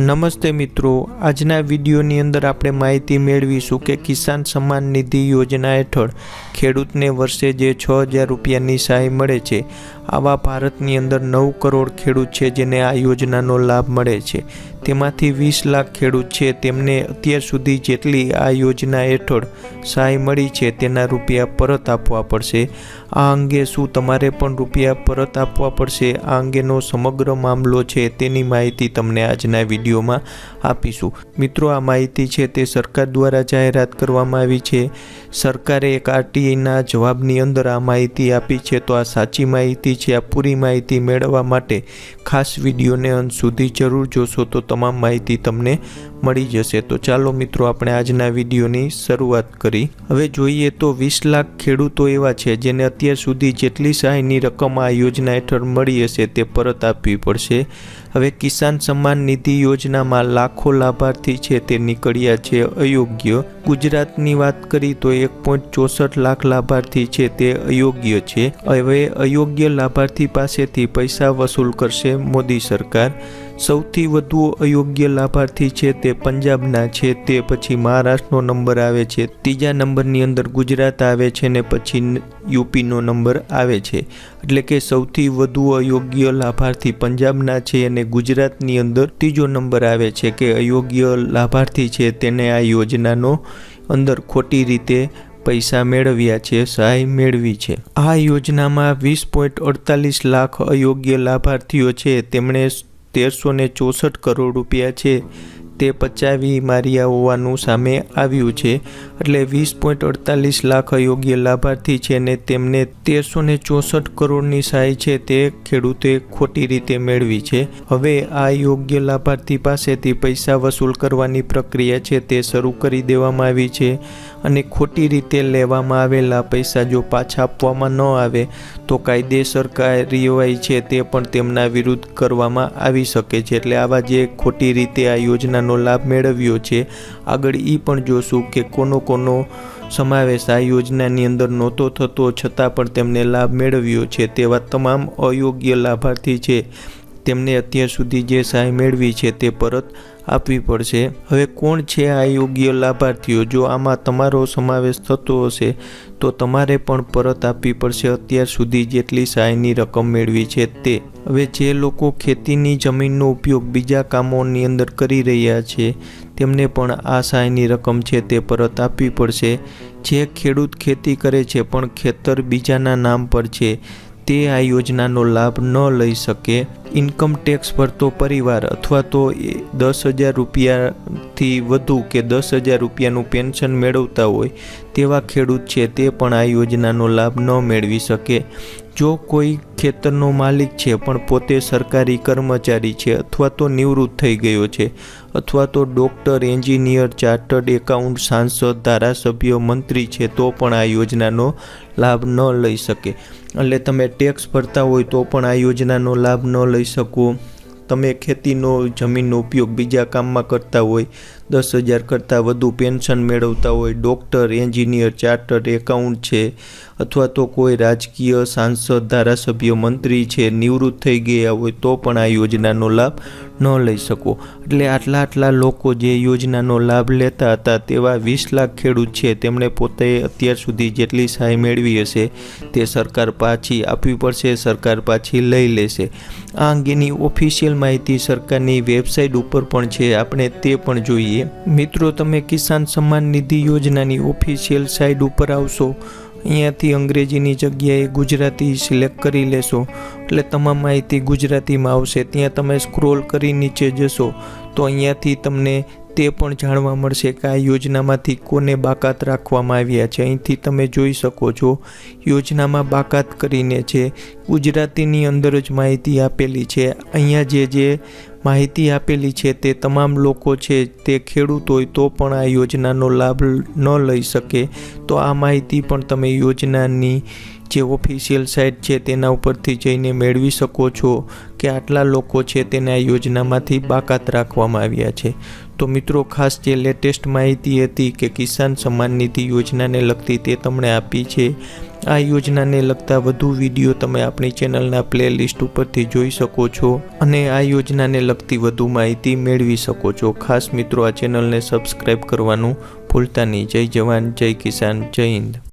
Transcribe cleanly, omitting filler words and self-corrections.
નમસ્તે મિત્રો, આજના વિડીયોની અંદર આપણે માહિતી મેળવીશું કે કિસાન સમ્માન નિધિ યોજના હેઠળ ખેડૂતને વર્ષે જે 6000 રૂપિયાની સહાય મળે છે, આવા ભારતની અંદર 9 કરોડ ખેડૂત છે જેને આ યોજનાનો લાભ મળે છે। તેમાંથી 20 લાખ ખેડૂત છે તેમને અત્યાર સુધી જેટલી આ યોજના હેઠળ સહાય મળી છે તેના રૂપિયા પરત આપવા પડશે। આ અંગે શું તમારે પણ રૂપિયા પરત આપવા પડશે, આ અંગેનો સમગ્ર મામલો છે તેની માહિતી તમને આજના વિડીયોમાં આપીશું। મિત્રો, આ માહિતી છે તે સરકાર દ્વારા જાહેરાત કરવામાં આવી છે। સરકારે એક આરટીઆઈના જવાબની અંદર આ માહિતી આપી છે, તો આ સાચી માહિતી છે। આ પૂરી માહિતી મેળવવા માટે ખાસ વિડીયોને અંત સુધી જરૂર જોશો તો તમામ માહિતી તમને મળી જશે। તો ચાલો મિત્રો, આપણે આજના વિડીયોની શરૂઆત કરી। હવે જોઈએ તો 20 લાખ ખેડૂતો એવા છે જેને અત્યાર સુધી જેટલી સહાયની રકમ આ યોજના હેઠળ મળી હશે તે પરત આપવી પડશે। હવે કિસાન સમ્માન નિધિ યોજનામાં લાખો લાભાર્થી છે તે નીકળ્યા છે અયોગ્ય। ગુજરાતની વાત કરી તો 1.64 લાખ લાભાર્થી છે તે અયોગ્ય છે। હવે અયોગ્ય લાભાર્થી પાસેથી પૈસા વસૂલ કરશે મોદી સરકાર। સૌથી વધુ અયોગ્ય લાભાર્થી છે તે પંજાબના છે, તે પછી મહારાષ્ટ્રનો નંબર આવે છે, ત્રીજા નંબરની અંદર ગુજરાત આવે છે ને પછી યુપીનો નંબર આવે છે। એટલે કે સૌથી વધુ અયોગ્ય લાભાર્થી પંજાબના છે અને ગુજરાતની અંદર ત્રીજો નંબર આવે છે કે અયોગ્ય લાભાર્થી છે તેને આ યોજનાનો અંદર ખોટી રીતે પૈસા મેળવ્યા છે, સહાય મેળવી છે। આ યોજનામાં 20.48 લાખ અયોગ્ય લાભાર્થીઓ છે તેમણે 1364 કરોડ રૂપિયા છે તે પચાવી માર્યા હોવાનું સામે આવ્યું છે। એટલે 20.48 લાખ અયોગ્ય લાભાર્થી છે ને તેમને 1364 કરોડની સહાય છે તે ખેડૂતે ખોટી રીતે મેળવી છે। હવે આ યોગ્ય લાભાર્થી પાસેથી પૈસા વસૂલ કરવાની પ્રક્રિયા છે તે શરૂ કરી દેવામાં આવી છે અને ખોટી રીતે લેવામાં આવેલા પૈસા જો પાછા આપવામાં ન આવે તો કાયદેસર કાર્યવાહી છે તે પણ તેમના વિરુદ્ધ કરવામાં આવી શકે છે। એટલે આવા જે ખોટી રીતે આ યોજનાનો લાભ મેળવ્યો છે, આગળ એ પણ જોશું કે કોનો સમાવેશ આ યોજનાની અંદર નહોતો થતો છતાં પણ તેમને લાભ મેળવ્યો છે તેવા તમામ અયોગ્ય લાભાર્થી છે તેમને અત્યાર સુધી જે સહાય મેળવી છે તે પરત આપવી પડશે। હવે કોણ છે આ યોગ્ય લાભાર્થીઓ? જો આમાં તમારો સમાવેશ થતો હશે તો તમારે પણ પરત આપવી પડશે અત્યાર સુધી જેટલી સહાયની રકમ મેળવી છે તે। હવે જે લોકો ખેતીની જમીનનો ઉપયોગ બીજા કામોની અંદર કરી રહ્યા છે તેમને પણ આ સહાયની રકમ છે તે પરત આપવી પડશે। જે ખેડૂત ખેતી કરે છે પણ ખેતર બીજાના નામ પર છે તે આ યોજનાનો લાભ ન લઈ શકે। ઇન્કમ ટેક્સ ભરતો પરિવાર અથવા તો 10,000 રૂપિયાથી વધુ કે 10,000 રૂપિયાનું પેન્શન મેળવતા હોય તેવા ખેડૂત છે તે પણ આ યોજનાનો લાભ ન મેળવી શકે। જો કોઈ ખેતરનો માલિક છે પણ પોતે સરકારી કર્મચારી છે અથવા તો નિવૃત્ત થઈ ગયો છે અથવા તો ડૉક્ટર, એન્જિનિયર, ચાર્ટર્ડ એકાઉન્ટ, સાંસદ, ધારાસભ્ય, મંત્રી છે તો પણ આ યોજનાનો લાભ ન લઈ શકે। એટલે તમે ટેક્સ ભરતા હોય તો પણ આ યોજનાનો લાભ ન લઈ શકો। તમે ખેતીનો જમીનનો ઉપયોગ બીજા કામમાં કરતા હોય, 10,000 કરતાં વધુ પેન્શન મેળવતા હોય, ડૉક્ટર, એન્જિનિયર, ચાર્ટર્ડ એકાઉન્ટ છે અથવા તો કોઈ રાજકીય સાંસદ, ધારાસભ્ય, મંત્રી છે નિવૃત્ત થઈ ગયા હોય તો પણ આ યોજનાનો લાભ ન લઈ શકો। એટલે આટલા લોકો જે યોજનાનો લાભ લેતા હતા તેવા 20 લાખ ખેડૂત છે તેમણે પોતે અત્યાર સુધી જેટલી સહાય મેળવી હશે તે સરકાર પાછી આપવી પડશે, સરકાર પાછી લઈ લેશે। આ અંગેની ઓફિશિયલ માહિતી સરકારની વેબસાઇટ ઉપર પણ છે, આપણે તે પણ જોઈએ। મિત્રો, તમે કિસાન સમ્માન નિધિ યોજનાની ઓફિશિયલ સાઇટ ઉપર આવશો, અહીંયાથી અંગ્રેજીની જગ્યાએ ગુજરાતી સિલેક્ટ કરી લેશો એટલે તમામ માહિતી ગુજરાતીમાં આવશે। ત્યાં તમે સ્ક્રોલ કરી નીચે જશો તો અહીંયાથી તમને તે પણ જાણવા મળશે કે આ યોજનામાંથી કોને બાકાત રાખવામાં આવ્યા છે। અહીંથી તમે જોઈ શકો છો યોજનામાં બાકાત કરીને છે, ગુજરાતીની અંદર જ માહિતી આપેલી છે। અહીંયા જે માહિતી આપેલી છે તે તમામ લોકો છે તે ખેડૂત હોય તો પણ આ યોજનાનો લાભ ન લઈ શકે। તો આ માહિતી પણ તમે યોજનાની જે ઓફિશિયલ સાઇટ છે તેના ઉપરથી જઈને મેળવી શકો છો કે આટલા લોકો છે તેને આ યોજનામાંથી બાકાત રાખવામાં આવ્યા છે। તો મિત્રો ખાસ જે લેટેસ્ટ માહિતી હતી કે કિસાન સન્માન નિધિ યોજનાને લગતી તે તમને આપી છે। આ યોજનાને લગતા વધુ વિડીયો તમે આપણી ચેનલના પ્લેલિસ્ટ ઉપરથી જોઈ શકો છો અને આ યોજનાને લગતી વધુ માહિતી મેળવી શકો છો। ખાસ મિત્રો આ ચેનલને સબસ્ક્રાઈબ કરવાનું ભૂલતા નહીં। જય જવાન, જય કિસાન, જય હિન્દ।